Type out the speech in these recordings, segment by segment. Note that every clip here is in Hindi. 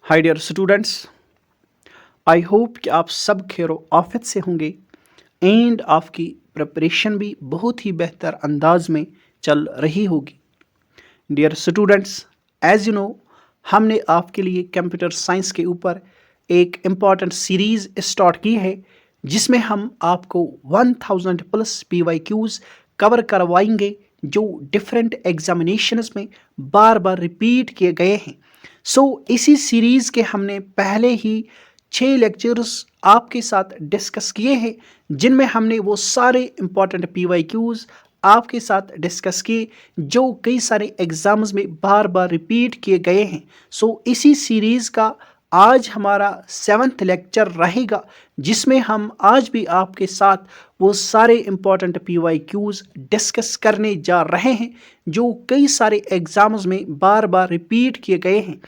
Hi dear students, I hope कि आप सब खैर आफियत से होंगे एंड आपकी प्रिपरेशन भी बहुत ही बेहतर अंदाज में चल रही होगी। Dear students, as you know, हमने आपके लिए कंप्यूटर साइंस के ऊपर एक इम्पॉर्टेंट सीरीज़ स्टार्ट की है जिसमें हम आपको 1000 प्लस PYQs कवर करवाएंगे जो डिफरेंट एग्जामिनेशंस में बार बार रिपीट किए गए हैं। इसी सीरीज़ के हमने पहले ही 6 लेक्चर्स आपके साथ डिस्कस किए हैं जिनमें हमने वो सारे इम्पॉर्टेंट PYQs आपके साथ डिस्कस किए जो कई सारे एग्जाम्स में बार बार रिपीट किए गए हैं। इसी सीरीज़ का आज हमारा 7th लेक्चर रहेगा जिसमें हम आज भी आपके साथ वो सारे इम्पॉर्टेंट PYQs डिस्कस करने जा रहे हैं जो कई सारे एग्जाम्स में बार बार रिपीट किए गए हैं।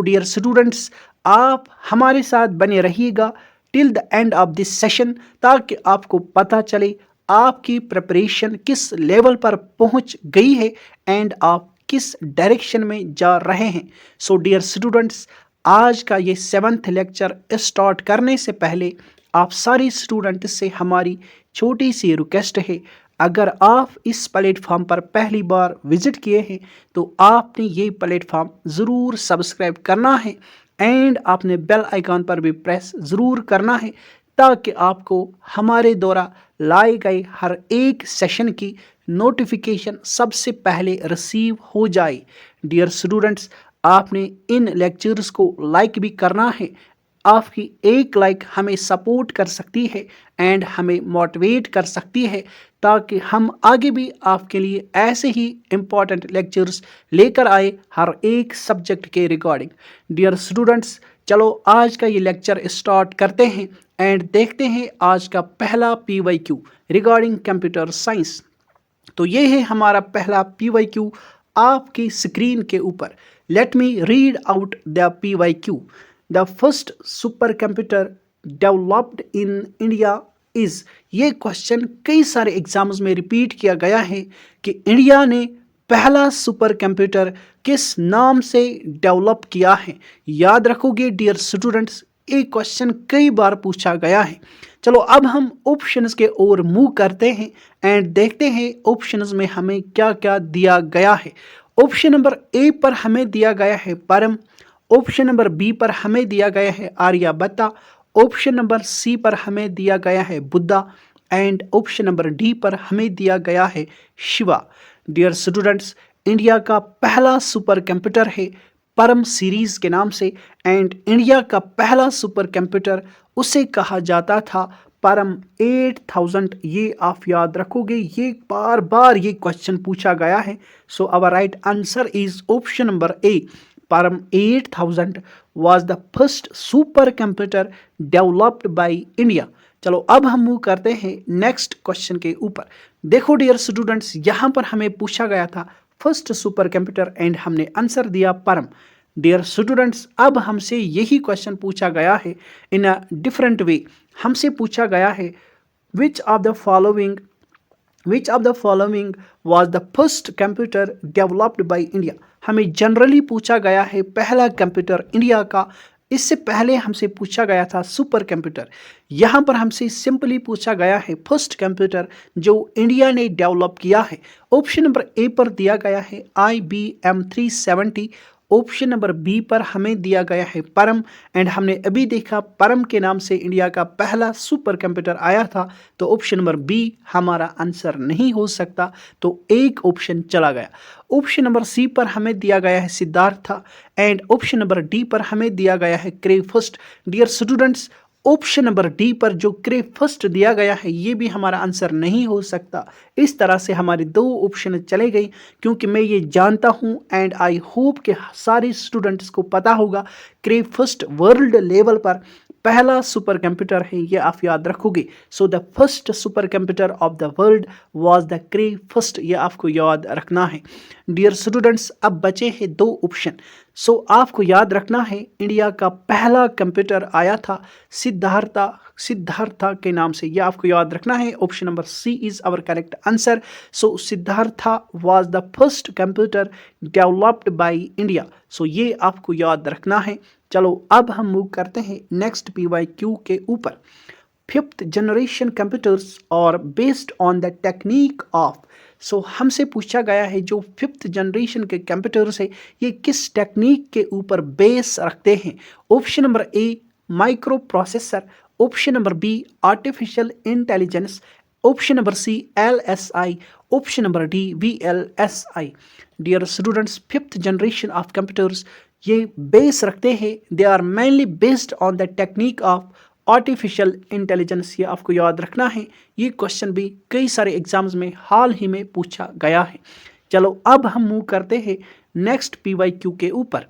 डियर स्टूडेंट्स, आप हमारे साथ बने रहिएगा till the end of this session ताकि आपको पता चले आपकी प्रिपरेशन किस लेवल पर पहुंच गई है एंड आप किस डायरेक्शन में जा रहे हैं। डियर स्टूडेंट्स, आज का ये 7th लेक्चर स्टार्ट करने से पहले आप सारे स्टूडेंट्स से हमारी छोटी सी रिक्वेस्ट है, अगर आप इस प्लेटफॉर्म पर पहली बार विजिट किए हैं तो आपने ये प्लेटफॉर्म ज़रूर सब्सक्राइब करना है एंड आपने बेल आइकॉन पर भी प्रेस ज़रूर करना है ताकि आपको हमारे द्वारा लाए गए हर एक सेशन की नोटिफिकेशन सबसे पहले रिसीव हो जाए। डियर स्टूडेंट्स, आपने इन लेक्चर्स को लाइक भी करना है। आपकी एक लाइक हमें सपोर्ट कर सकती है एंड हमें मोटिवेट कर सकती है ताकि हम आगे भी आपके लिए ऐसे ही इम्पॉर्टेंट लेक्चर्स लेकर आए हर एक सब्जेक्ट के रिगार्डिंग। डियर स्टूडेंट्स, चलो आज का ये लेक्चर स्टार्ट करते हैं एंड देखते हैं आज का पहला PYQ रिगार्डिंग कंप्यूटर साइंस। तो ये है हमारा पहला PYQ आपकी स्क्रीन के ऊपर। Let me read out the PYQ। The first super computer developed in India is. ये क्वेश्चन कई सारे एग्जाम्स में रिपीट किया गया है कि इंडिया ने पहला सुपर कंप्यूटर किस नाम से डेवलप किया है। याद रखोगे डियर स्टूडेंट्स, एक क्वेश्चन कई बार पूछा गया है। चलो अब हम ऑप्शंस के ओर मूव करते हैं एंड देखते हैं ऑप्शंस में हमें क्या क्या दिया गया है। ऑप्शन नंबर ए पर हमें दिया गया है परम, ऑप्शन नंबर बी पर हमें दिया गया है आर्यभट्टा, ऑप्शन नंबर सी पर हमें दिया गया है Buddha and option number D पर हमें दिया गया है शिवा। डियर स्टूडेंट्स, इंडिया का पहला सुपर कंप्यूटर है परम सीरीज के नाम से एंड इंडिया का पहला सुपर कंप्यूटर उसे कहा जाता था परम 8000। ये आप याद रखोगे, ये बार बार ये क्वेश्चन पूछा गया है। Our right answer is option number A. Param 8000 was the first supercomputer developed by India. चलो अब हम मूव करते हैं नेक्स्ट क्वेश्चन के ऊपर। देखो डियर स्टूडेंट्स, यहाँ पर हमें पूछा गया था फर्स्ट सुपर कंप्यूटर एंड हमने आंसर दिया परम। डियर स्टूडेंट्स, अब हमसे यही क्वेश्चन पूछा गया है इन अ डिफरेंट वे। हमसे पूछा गया है which of the following was the first computer developed by India। हमें जनरली पूछा गया है पहला कंप्यूटर इंडिया का। इससे पहले हमसे पूछा गया था सुपर कंप्यूटर। यहाँ पर हमसे सिंपली पूछा गया है फर्स्ट कंप्यूटर जो इंडिया ने डेवलप किया है। ऑप्शन नंबर ए पर दिया गया है IBM 370, ऑप्शन नंबर बी पर हमें दिया गया है परम एंड हमने अभी देखा परम के नाम से इंडिया का पहला सुपर कंप्यूटर आया था, तो ऑप्शन नंबर बी हमारा आंसर नहीं हो सकता, तो एक ऑप्शन चला गया। ऑप्शन नंबर सी पर हमें दिया गया है Siddhartha and option number D पर हमें दिया गया है Cray first. Dear students, option number D पर जो क्रे फर्स्ट दिया गया है ये भी हमारा आंसर नहीं हो सकता। इस तरह से हमारे दो ऑप्शन चले गए क्योंकि मैं ये जानता हूँ एंड आई होप कि सारे स्टूडेंट्स को पता होगा क्रे फर्स्ट वर्ल्ड लेवल पर पहला सुपर कंप्यूटर है, ये आप याद रखोगे। The first super computer of the world was the cray first, ये आपको याद रखना है। डियर स्टूडेंट्स, अब बचे हैं दो ऑप्शन। आपको याद रखना है इंडिया का पहला कंप्यूटर आया था सिद्धार्था के नाम से, ये आपको याद रखना है। Option number C is our correct answer. Siddhartha was the first computer developed by India. ये आपको याद रखना है। चलो अब हम मूव करते हैं नेक्स्ट PYQ के ऊपर। Fifth generation computers are based on the technique of. So हमसे पूछा गया है जो फिफ्थ जनरेशन के कंप्यूटर्स है ये किस टेक्निक के ऊपर बेस रखते हैं। Option number A microprocessor, option number B artificial intelligence, option number C LSI, option number D VLSI। Dear students, fifth generation of computers ये बेस रखते हैं, they are mainly based on the technique of artificial intelligence. ये आपको याद रखना है, ये क्वेश्चन भी कई सारे एग्जाम्स में हाल ही में पूछा गया है। चलो अब हम मूव करते हैं नेक्स्ट PYQ के ऊपर।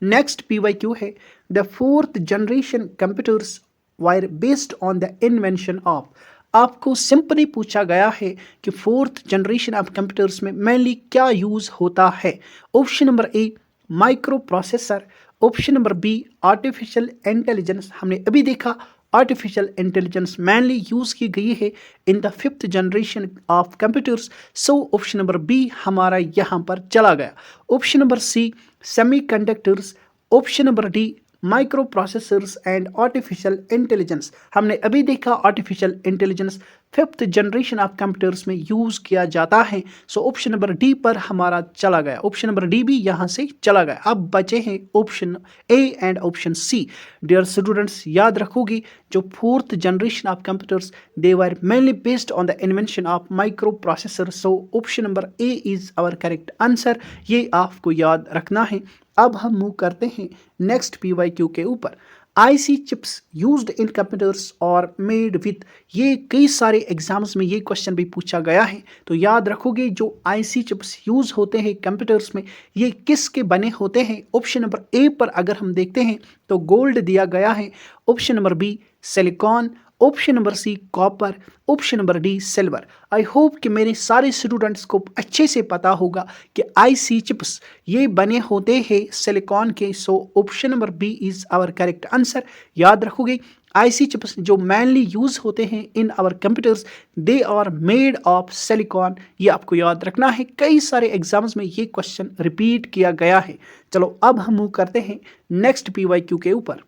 नेक्स्ट PYQ है the fourth generation computers were based on the invention of. आपको सिंपली पूछा गया है कि फोर्थ जनरेशन ऑफ कंप्यूटर्स में मेनली क्या यूज होता है। Option number A microprocessor, option number B artificial intelligence. हमने अभी देखा आर्टिफिशियल इंटेलिजेंस मेनली यूज की गई है in the fifth generation of computers. So option number B हमारा यहाँ पर चला गया। Option number C semiconductors, option number D microprocessors and artificial intelligence. हमने अभी देखा artificial intelligence fifth generation of computers में यूज किया जाता है। सो ऑप्शन नंबर डी पर हमारा चला गया, ऑप्शन नंबर डी भी यहाँ से चला गया। अब बचे हैं option A and option C. Dear students, याद रखोगे जो fourth generation of computers they were mainly based on the invention of microprocessor. So option number A is our correct answer, ये आपको याद रखना है। अब हम मूव करते हैं नेक्स्ट PYQ के ऊपर। IC chips used in computers और मेड विथ। ये कई सारे एग्जाम्स में ये क्वेश्चन भी पूछा गया है, तो याद रखोगे जो IC चिप्स यूज होते हैं कंप्यूटर्स में ये किसके बने होते हैं। ऑप्शन नंबर ए पर अगर हम देखते हैं तो गोल्ड दिया गया है, option number B silicon, option number C copper, option number D silver. I hope कि मेरे सारे स्टूडेंट्स को अच्छे से पता होगा कि IC चिप्स ये बने होते हैं सिलिकॉन के। So option number B is our correct answer. याद रखोगे IC चिप्स जो मेनली यूज होते हैं in our computers they are made of silicon, ये आपको याद रखना है। कई सारे एग्जाम्स में ये क्वेश्चन रिपीट किया गया है। चलो अब हम मूव करते हैं नेक्स्ट PYQ के ऊपर।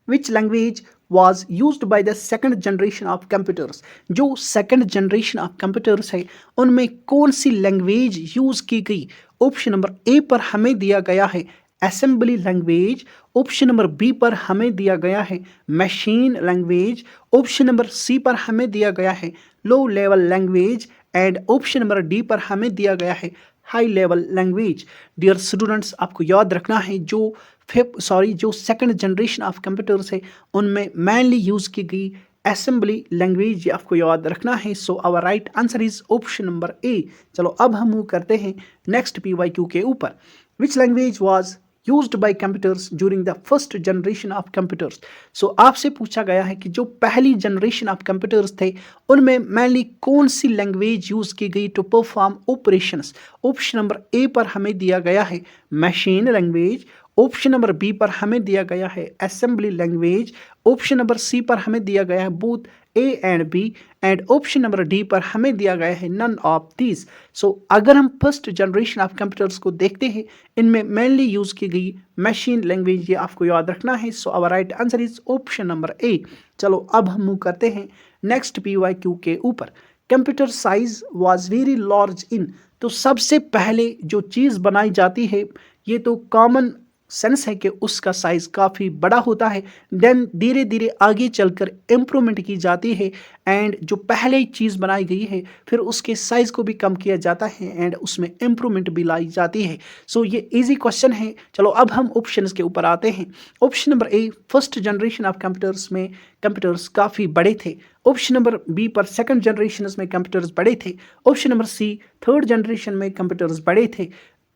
Which language was used by the second generation of computers। जो सेकंड जनरेशन ऑफ कंप्यूटर्स है उनमें कौन सी लैंग्वेज यूज की गई। ऑप्शन नंबर ए पर हमें दिया गया है assembly language, option number B पर हमें दिया गया है machine language, option number C पर हमें दिया गया है low level language and option number D पर हमें दिया गया है high level language. Dear students, आपको याद रखना है जो जो सेकंड जनरेशन ऑफ कंप्यूटर्स है उनमें मेनली यूज की गई असेंबली लैंग्वेज, ये आपको याद रखना है। So our right answer is option number A. चलो अब हम मूव करते हैं नेक्स्ट PYQ के ऊपर। Which language was used by computers during the first generation of computers. So आपसे पूछा गया है कि जो पहली जनरेशन ऑफ कंप्यूटर्स थे उनमें मेनली कौन सी लैंग्वेज यूज की गई to perform operations. Option number A पर हमें दिया गया है machine language, option number B पर हमें दिया गया है assembly language, option number C पर हमें दिया गया है both A and B and option number D पर हमें दिया गया है नन ऑफ दीज। सो अगर हम फर्स्ट जनरेशन ऑफ कंप्यूटर्स को देखते हैं इनमें मेनली यूज की गई मशीन लैंग्वेज, ये आपको याद रखना है। So our right answer is option number A. चलो अब हम मूव करते हैं नेक्स्ट PYQ के ऊपर। Computer size was very large in. तो सबसे पहले जो चीज़ बनाई जाती है ये तो कॉमन सेंस है कि उसका साइज़ काफ़ी बड़ा होता है, देन धीरे धीरे आगे चलकर इम्प्रूवमेंट की जाती है एंड जो पहले चीज़ बनाई गई है फिर उसके साइज़ को भी कम किया जाता है एंड उसमें इम्प्रूवमेंट भी लाई जाती है। सो ये इजी क्वेश्चन है। चलो अब हम ऑप्शंस के ऊपर आते हैं। Option number A first generation of computers में कंप्यूटर्स काफ़ी बड़े थे, ऑप्शन नंबर बी पर सेकंड जनरेशन में कंप्यूटर्स बड़े थे, option number C third generation में कंप्यूटर्स बड़े थे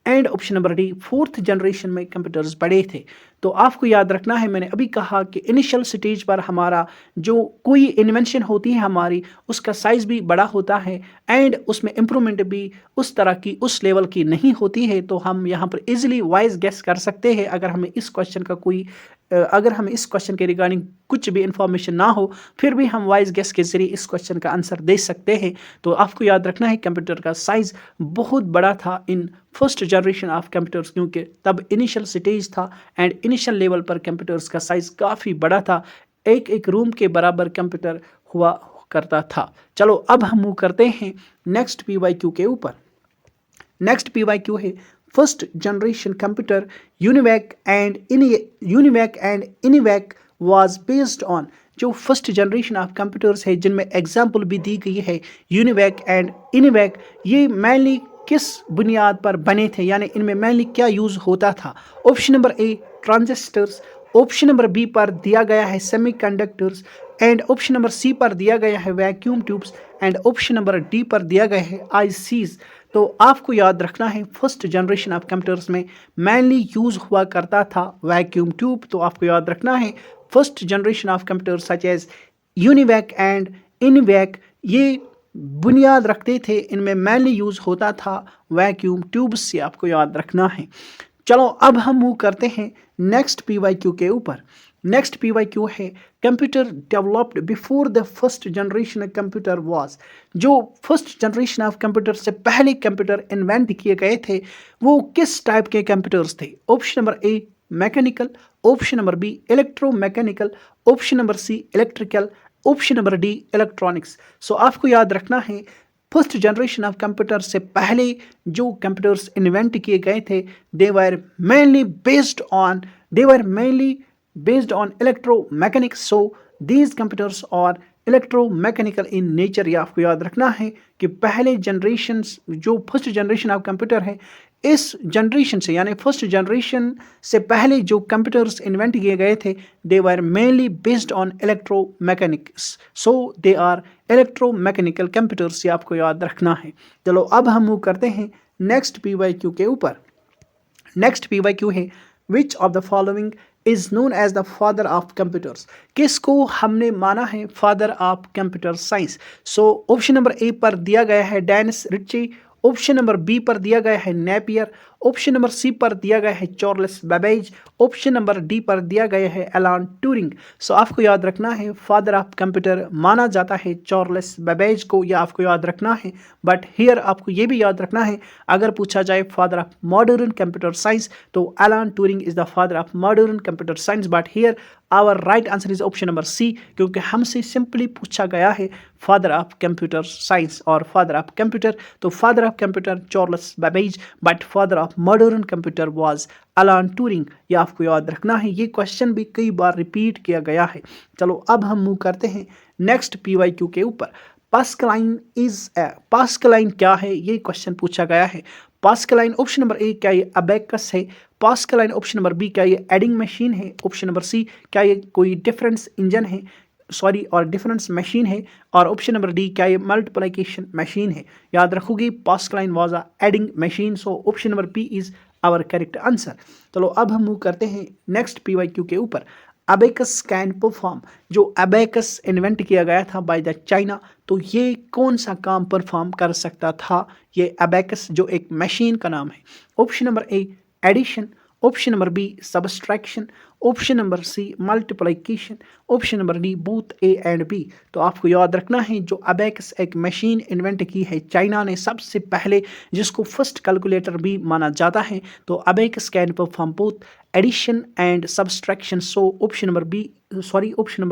and option number D fourth generation में कंप्यूटर्स बड़े थे। तो आपको याद रखना है, मैंने अभी कहा कि इनिशियल स्टेज पर हमारा जो कोई इन्वेंशन होती है हमारी उसका साइज़ भी बड़ा होता है एंड उसमें इम्प्रूवमेंट भी उस तरह की उस लेवल की नहीं होती है। तो हम यहाँ पर इजीली वाइज गेस कर सकते हैं अगर हमें इस क्वेश्चन का कोई अगर हम इस क्वेश्चन के रिगार्डिंग कुछ भी इंफॉर्मेशन ना हो फिर भी हम वाइज गेस के जरिए इस क्वेश्चन का आंसर दे सकते हैं। तो आपको याद रखना है कंप्यूटर का साइज बहुत बड़ा था in first generation of computers, क्योंकि तब इनिशियल स्टेज था एंड इनिशियल लेवल पर कंप्यूटर्स का साइज काफ़ी बड़ा था, एक एक रूम के बराबर कंप्यूटर हुआ करता था। चलो अब हम मूव करते हैं नेक्स्ट PYQ के ऊपर। नेक्स्ट PYQ है first generation computer UNIVAC and ENIAC was based on. जो फर्स्ट जनरेशन ऑफ कंप्यूटर्स है जिनमें एग्जाम्पल भी दी गई है यूनिवैक एंड इनिवैक, ये मेनली किस बुनियाद पर बने थे, यानी इनमें मेनली क्या यूज़ होता था। Option number A transistors, option number B पर दिया गया है semiconductors, and option number C पर दिया गया है vacuum tubes, and option number D पर दिया गया है ICs। तो आपको याद रखना है फर्स्ट जनरेशन ऑफ कंप्यूटर्स में मेनली यूज़ हुआ करता था वैक्यूम ट्यूब। तो आपको याद रखना है first generation of computers such as UNIVAC and ENIAC ये बुनियाद रखते थे, इनमें मेनली यूज़ होता था वैक्यूम ट्यूब्स से, आपको याद रखना है। चलो अब हम मूव करते हैं नेक्स्ट PYQ के ऊपर। नेक्स्ट PYQ है computer developed before the first generation computer was. जो फर्स्ट जनरेशन ऑफ कंप्यूटर से पहले कंप्यूटर इन्वेंट किए गए थे वो किस टाइप के कंप्यूटर्स थे। Option number A mechanical, option number B electromechanical, option number C electrical, option number D electronics. So आपको याद रखना है फर्स्ट जनरेशन ऑफ कंप्यूटर से पहले जो कंप्यूटर्स इन्वेंट किए गए थे they were mainly based on electromechanics, so these computers are electromechanical in nature। ये आपको याद रखना है कि पहले जनरेशन जो फर्स्ट जनरेशन ऑफ कंप्यूटर है इस जनरेशन से यानी फर्स्ट जनरेशन से पहले जो कंप्यूटर्स इन्वेंट किए गए थे they were mainly based on electromechanics, so they are electromechanical computers, ये आपको याद रखना है। चलो अब हम मूव करते हैं नेक्स्ट PYQ के ऊपर। नेक्स्ट PYQ है which of the following is known as the father of computers. किसको हमने माना है father of computer science. So option number A पर दिया गया है Dennis Ritchie, option number B पर दिया गया है नेपियर, ऑप्शन नंबर सी पर दिया गया है Charles Babbage, option number D पर दिया गया है एलान ट्यूरिंग। सो आपको याद रखना है फादर ऑफ कंप्यूटर माना जाता है चार्ल्स बेबेज को, यह आपको याद रखना है। बट हियर आपको ये भी याद रखना है अगर पूछा जाए father of modern computer science तो Alan Turing is the father of modern computer science. But here our right answer is option number C, क्योंकि हमसे सिंपली पूछा गया है फादर ऑफ कंप्यूटर साइंस और फादर ऑफ कंप्यूटर, तो father of computer Charles Babbage but father of modern computer was Alan Turing. ये आपको याद रखना है, ये क्वेश्चन भी कई बार रिपीट किया गया है। चलो अब हम मूव करते हैं नेक्स्ट PYQ के ऊपर। पास्कलाइन क्या है ये क्वेश्चन पूछा गया है। पास्कलाइन ऑप्शन नंबर ए क्या ये अबेकस है, पास्कलाइन ऑप्शन नंबर बी क्या ये एडिंग मशीन है, ऑप्शन नंबर सी क्या ये कोई डिफरेंस इंजन है और डिफरेंस मशीन है, और ऑप्शन नंबर डी क्या ये मल्टीप्लिकेशन मशीन है। याद रखोगे Pascaline was a adding machine, so option number B is our correct answer. चलो अब हम मूव करते हैं नेक्स्ट PYQ के ऊपर। Abacus can perform. जो अबेकस इन्वेंट किया गया था बाय द चाइना, तो ये कौन सा काम परफॉर्म कर सकता था। ये अबेकस जो एक मशीन का नाम है। Option number A addition, option number B subtraction, option number C multiplication, option number D both A and B. तो आपको याद रखना है जो अबेकस एक मशीन इन्वेंट की है चाइना ने सबसे पहले, जिसको फर्स्ट कैलकुलेटर भी माना जाता है, तो abacus can perform both addition and subtraction, so option number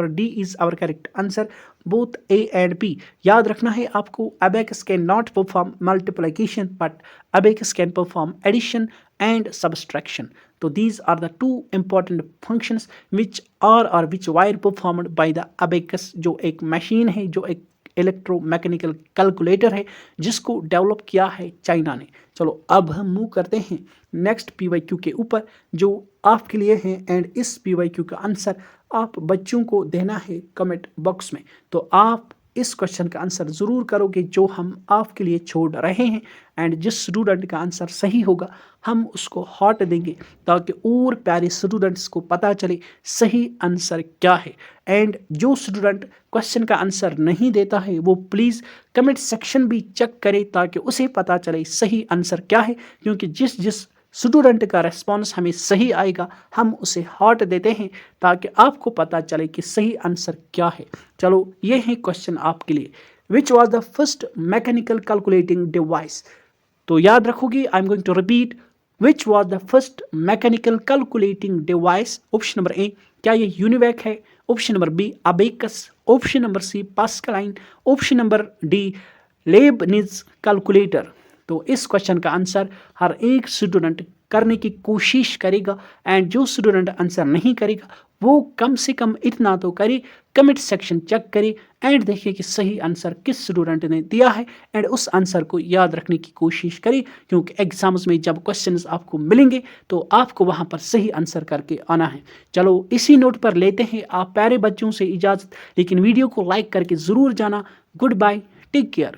D is our correct answer, both A and B. याद रखना है आपको abacus can not perform multiplication but abacus can perform addition and subtraction. So these are the two important functions which were performed by the abacus, जो एक मशीन है, जो एक इलेक्ट्रोमैकेनिकल कैलकुलेटर है जिसको डेवलप किया है चाइना ने। चलो अब हम मूव करते हैं नेक्स्ट PYQ के ऊपर जो आपके लिए है, एंड इस PYQ का आंसर आप बच्चों को देना है कमेंट बॉक्स में। तो आप इस क्वेश्चन का आंसर ज़रूर करोगे जो हम आपके लिए छोड़ रहे हैं, एंड जिस स्टूडेंट का आंसर सही होगा हम उसको हार्ट देंगे ताकि और प्यारे स्टूडेंट्स को पता चले सही आंसर क्या है। एंड जो स्टूडेंट क्वेश्चन का आंसर नहीं देता है वो प्लीज़ कमेंट सेक्शन भी चेक करे ताकि उसे पता चले सही आंसर क्या है, क्योंकि जिस स्टूडेंट का रेस्पॉन्स हमें सही आएगा, हम उसे हार्ट देते हैं ताकि आपको पता चले कि सही आंसर क्या है। चलो ये है क्वेश्चन आपके लिए, which was the first mechanical calculating device. तो याद रखोगी, I am going to repeat, which was the first mechanical calculating device. Option number A, क्या ये यूनिवैक है। Option number B, abacus. Option number C, Pascaline. Option number D, Leibniz calculator. तो इस क्वेश्चन का आंसर हर एक स्टूडेंट करने की कोशिश करेगा, एंड जो स्टूडेंट आंसर नहीं करेगा वो कम से कम इतना तो करे, कमेंट सेक्शन चेक करे एंड देखिए कि सही आंसर किस स्टूडेंट ने दिया है, एंड उस आंसर को याद रखने की कोशिश करें, क्योंकि एग्जाम्स में जब क्वेश्चंस आपको मिलेंगे तो आपको वहां पर सही आंसर करके आना है। चलो इसी नोट पर लेते हैं आप प्यारे बच्चों से इजाज़त, लेकिन वीडियो को लाइक करके ज़रूर जाना। Good bye, take care.